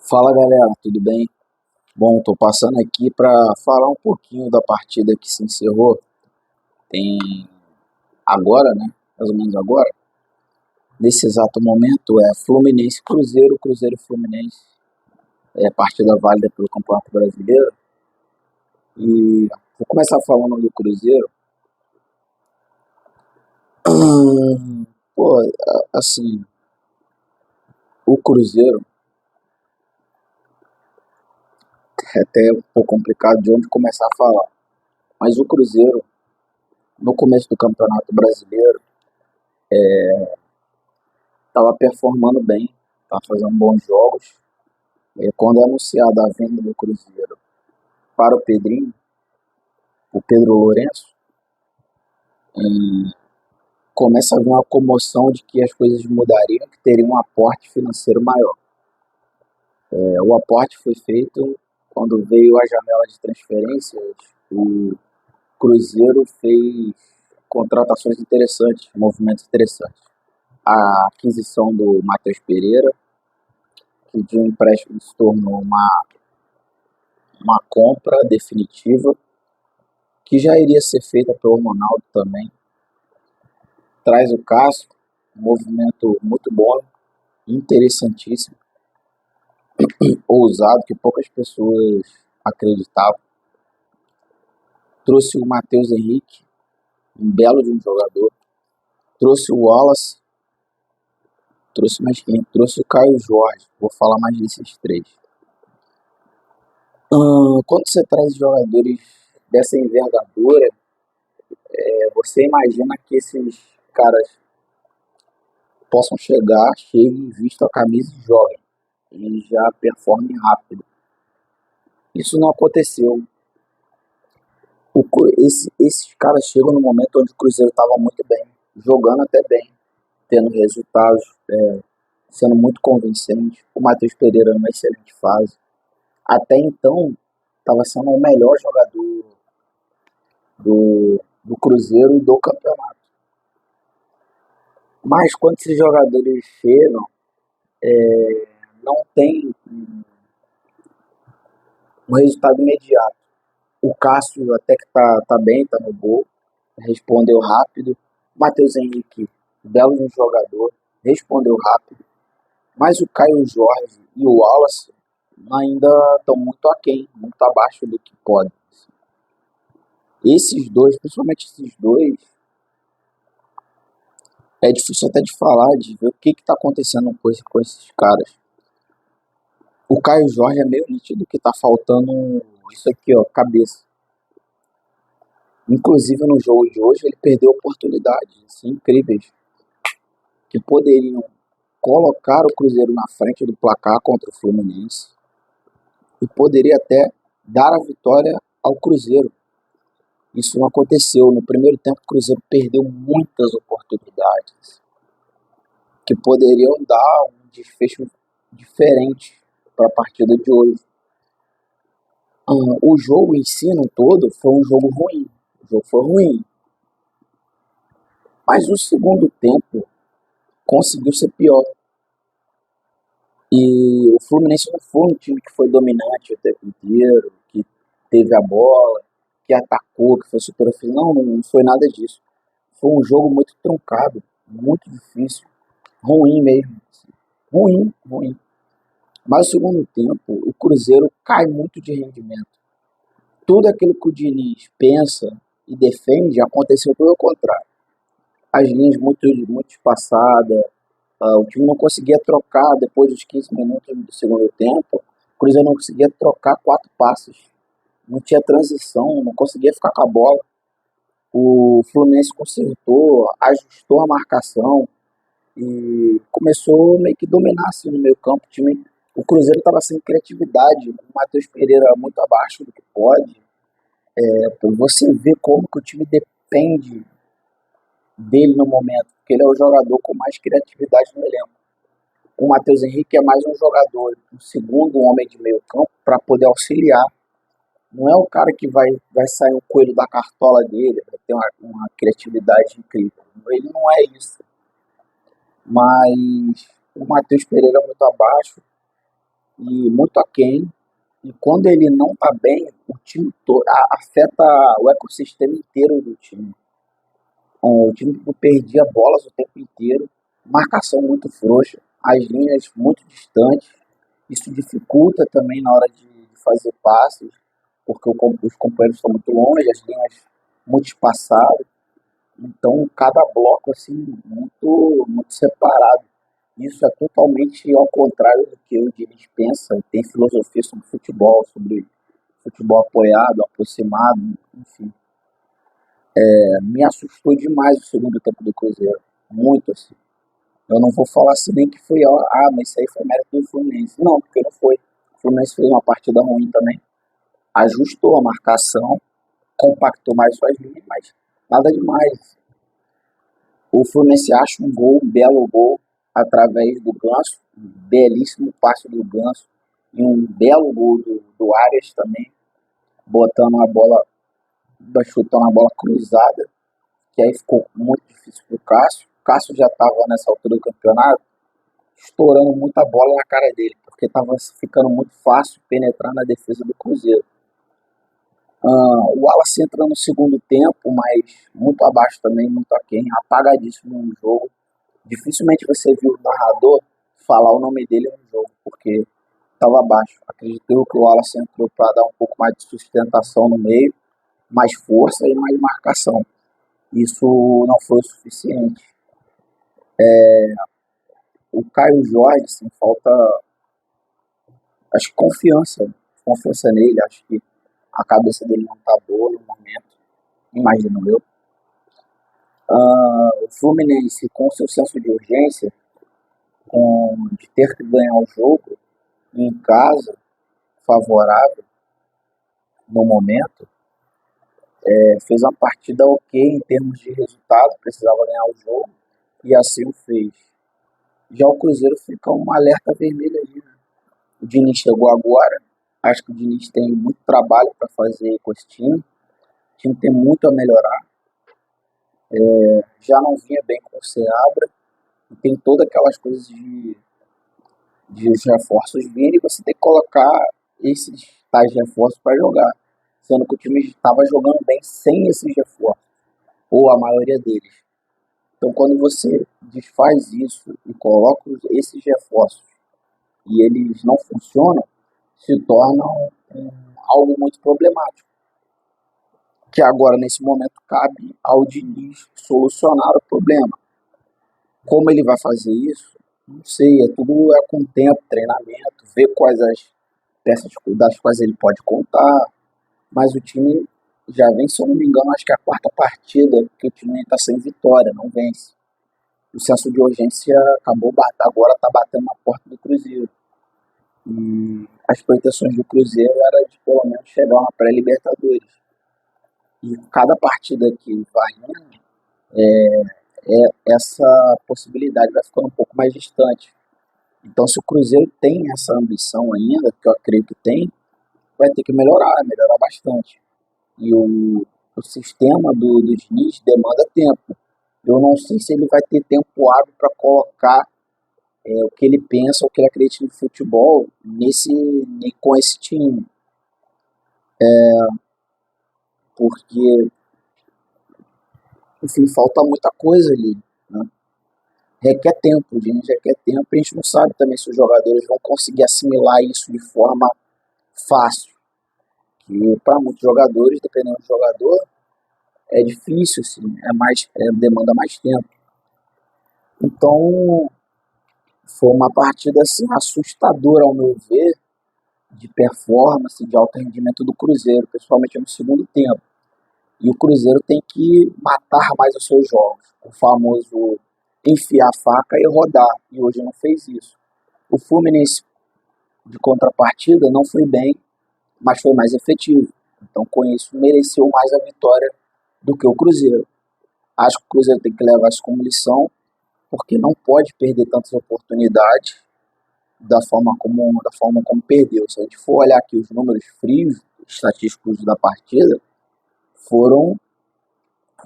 Fala galera, tudo bem? Bom, tô passando aqui para falar um pouquinho da partida que se encerrou. Tem agora, né? Mais ou menos agora. Nesse exato momento é Fluminense Cruzeiro, Cruzeiro e Fluminense. É partida válida pelo Campeonato Brasileiro. E vou começar falando do Cruzeiro. Pô, assim, o Cruzeiro é até um pouco complicado de onde começar a falar. Mas o Cruzeiro, no começo do Campeonato Brasileiro, estava performando bem, estava fazendo bons jogos. Quando é anunciada a venda do Cruzeiro para o Pedrinho, o Pedro Lourenço, começa a haver uma comoção de que as coisas mudariam, que teria um aporte financeiro maior. O aporte foi feito quando veio a janela de transferências, o Cruzeiro fez contratações interessantes, movimentos interessantes. A aquisição do Matheus Pereira, que de um empréstimo se tornou uma compra definitiva, que já iria ser feita pelo Ronaldo também. Traz o Cássio, um movimento muito bom, interessantíssimo, ousado, que poucas pessoas acreditavam. Trouxe o Matheus Henrique, um belo de um jogador. Trouxe o Wallace, trouxe mais quem? Trouxe o Caio Jorge. Vou falar mais desses três. Quando você traz jogadores dessa envergadura, você imagina que esses caras possam cheguem, vistam a camisa e joguem. E já performem rápido. Isso não aconteceu. Esses caras chegam no momento onde o Cruzeiro estava muito bem, jogando até bem, tendo resultados, sendo muito convincente. O Matheus Pereira numa excelente fase. Até então, estava sendo o melhor jogador do Cruzeiro e do campeonato. Mas quando esses jogadores chegam, não tem um resultado imediato. O Cássio até que tá bem, tá no gol, respondeu rápido. O Matheus Henrique, belo de um jogador, respondeu rápido. Mas o Caio Jorge e o Wallace ainda estão muito aquém, muito abaixo do que podem. Esses dois, principalmente esses dois, é difícil até de falar, de ver o que está acontecendo com esses caras. O Caio Jorge é meio nítido que está faltando isso aqui, ó, cabeça. Inclusive no jogo de hoje ele perdeu oportunidades assim, incríveis que poderiam colocar o Cruzeiro na frente do placar contra o Fluminense e poderia até dar a vitória ao Cruzeiro. Isso não aconteceu. No primeiro tempo, o Cruzeiro perdeu muitas oportunidades que poderiam dar um desfecho diferente para a partida de hoje. O jogo em si, no todo, foi um jogo ruim. O jogo foi ruim. Mas o segundo tempo conseguiu ser pior. E o Fluminense não foi um time que foi dominante o tempo inteiro, que teve a bola, que atacou, que foi super ofensivo. Não foi nada disso. Foi um jogo muito truncado, muito difícil, ruim mesmo. Ruim, ruim. Mas no segundo tempo, o Cruzeiro cai muito de rendimento. Tudo aquilo que o Diniz pensa e defende aconteceu pelo contrário. As linhas muito espaçadas, o time não conseguia trocar depois dos 15 minutos do segundo tempo. O Cruzeiro não conseguia trocar 4 passes. Não tinha transição, não conseguia ficar com a bola. O Fluminense consertou, ajustou a marcação e começou meio que dominar assim, no meio campo. O Cruzeiro estava sem criatividade, o Matheus Pereira muito abaixo do que pode. Você vê como que o time depende dele no momento, porque ele é o jogador com mais criatividade no elenco. O Matheus Henrique é mais um jogador, um segundo homem de meio campo para poder auxiliar. Não é o cara que vai sair um coelho da cartola dele, vai ter uma criatividade incrível. Ele não é isso. Mas o Matheus Pereira é muito abaixo. e muito aquém. E quando ele não tá bem, o time todo afeta o ecossistema inteiro do time. O time perdia bolas o tempo inteiro, marcação muito frouxa, as linhas muito distantes. Isso dificulta também na hora de fazer passes, porque os companheiros estão muito longe, as linhas muito espaçadas. Então, cada bloco assim muito separado. Isso é totalmente ao contrário do que o Diniz pensa, tem filosofia sobre futebol apoiado, aproximado, enfim. Me assustou demais o segundo tempo do Cruzeiro, muito assim. Eu não vou falar assim nem que foi, mas isso aí foi mérito do Fluminense. Não, porque não foi. O Fluminense fez uma partida ruim também, ajustou a marcação, compactou mais suas linhas, mas nada demais. O Fluminense acha um belo gol, através do Ganso, um belíssimo passe do Ganso, e um belo gol do Arias também, botando a bola, chutando a bola cruzada, que aí ficou muito difícil pro Cássio. O Cássio já estava nessa altura do campeonato estourando muita bola na cara dele, porque estava ficando muito fácil penetrar na defesa do Cruzeiro. O Wallace entra no segundo tempo, mas muito abaixo também, muito aquém, apagadíssimo no jogo. Dificilmente você viu o narrador falar o nome dele no jogo, porque estava abaixo. Acredito eu que o Wallace entrou para dar um pouco mais de sustentação no meio, mais força e mais marcação. Isso não foi o suficiente. O Caio Jorge, assim, falta, acho que confiança nele. Acho que a cabeça dele não está boa no momento, imagino eu. O Fluminense, com seu senso de urgência, de ter que ganhar o jogo em casa, favorável no momento, fez uma partida ok em termos de resultado, precisava ganhar o jogo, e assim o fez. Já o Cruzeiro fica um alerta vermelho ali, né? O Diniz chegou agora, acho que o Diniz tem muito trabalho para fazer com esse time, o time tem muito a melhorar, já não vinha bem com o Seabra, e tem todas aquelas coisas de os reforços virem, e você tem que colocar esses tais reforços para jogar, sendo que o time estava jogando bem sem esses reforços, ou a maioria deles. Então, quando você desfaz isso e coloca esses reforços e eles não funcionam, se torna algo muito problemático. Que agora, nesse momento, cabe ao Diniz solucionar o problema. Como ele vai fazer isso? Não sei, tudo é com tempo, treinamento, ver quais as peças das quais ele pode contar, mas o time já vem, se eu não me engano, acho que é a quarta partida que o time está sem vitória, não vence. O senso de urgência acabou agora está batendo na porta do Cruzeiro. E as pretensões do Cruzeiro era de pelo menos chegar a uma pré-Libertadores. E cada partida que vai indo, essa possibilidade vai ficando um pouco mais distante. Então, se o Cruzeiro tem essa ambição ainda, que eu acredito que tem, vai ter que melhorar bastante. E o sistema do Diniz demanda tempo. Eu não sei se ele vai ter tempo hábil para colocar o que ele pensa, o que ele acredita no futebol com esse time. Porque, enfim, falta muita coisa ali, né? Requer tempo, o Diniz requer tempo, e a gente não sabe também se os jogadores vão conseguir assimilar isso de forma fácil. Que para muitos jogadores, dependendo do jogador, é difícil, assim, demanda mais tempo. Então, foi uma partida assim, assustadora, ao meu ver, de performance, de alto rendimento do Cruzeiro, principalmente no segundo tempo. E o Cruzeiro tem que matar mais os seus jogos, o famoso enfiar a faca e rodar, e hoje não fez isso. O Fluminense, de contrapartida, não foi bem, mas foi mais efetivo. Então, com isso, mereceu mais a vitória do que o Cruzeiro. Acho que o Cruzeiro tem que levar isso como lição, porque não pode perder tantas oportunidades da forma como perdeu. Se a gente for olhar aqui os números frios, estatísticos da partida, foram,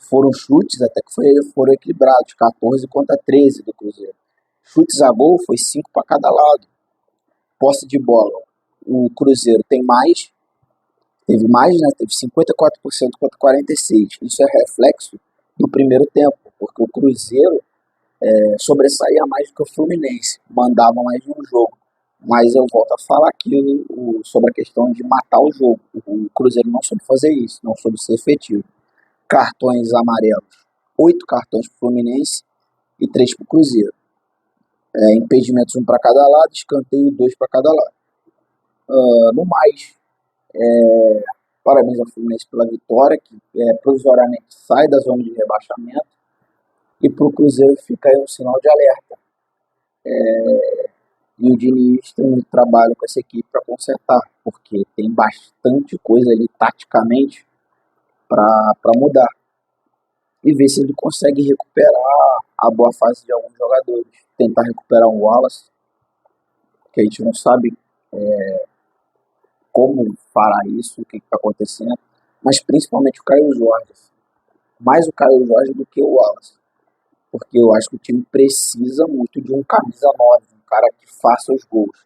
foram chutes até que foram equilibrados, 14 contra 13 do Cruzeiro. Chutes a gol foi 5 para cada lado. posse de bola, o Cruzeiro teve mais, né? Teve 54% contra 46%. Isso é reflexo do primeiro tempo, porque o Cruzeiro sobressaía mais do que o Fluminense, mandava mais no jogo. Mas eu volto a falar aquilo sobre a questão de matar o jogo. O Cruzeiro não soube fazer isso, não soube ser efetivo. Cartões amarelos, 8 cartões para o Fluminense e 3 para o Cruzeiro. Impedimentos, um para cada lado, escanteio, 2 para cada lado. No mais, parabéns ao Fluminense pela vitória, que provisoriamente sai da zona de rebaixamento, e para o Cruzeiro fica aí um sinal de alerta. E o Diniz tem muito trabalho com essa equipe para consertar, porque tem bastante coisa ali taticamente para mudar. E ver se ele consegue recuperar a boa fase de alguns jogadores. Tentar recuperar o Wallace, que a gente não sabe como fará isso, o que está acontecendo, mas principalmente o Caio Jorge. Mais o Caio Jorge do que o Wallace. Porque eu acho que o time precisa muito de um camisa 9, um cara que faça os gols,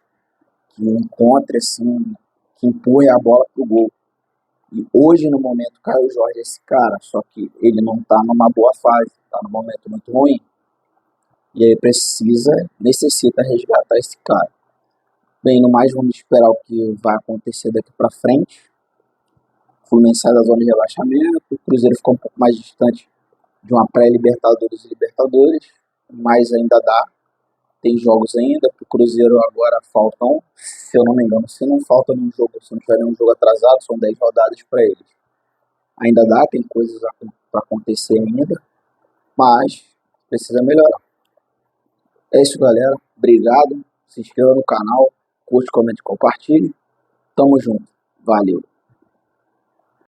que encontre assim, que empurre a bola pro gol. E hoje, no momento, o Caio Jorge é esse cara, só que ele não tá numa boa fase, tá num momento muito ruim. E aí necessita resgatar esse cara. Bem, no mais, vamos esperar o que vai acontecer daqui para frente. O Fluminense sai da zona de rebaixamento, o Cruzeiro ficou um pouco mais distante de uma pré-Libertadores e Libertadores, mas ainda dá. Tem jogos ainda, para o Cruzeiro agora faltam, se eu não me engano, se não falta nenhum jogo, se não tiver nenhum jogo atrasado, são 10 rodadas para eles. Ainda dá, tem coisas para acontecer ainda, mas precisa melhorar. É isso, galera. Obrigado. Se inscreva no canal, curte, comente, compartilhe. Tamo junto. Valeu.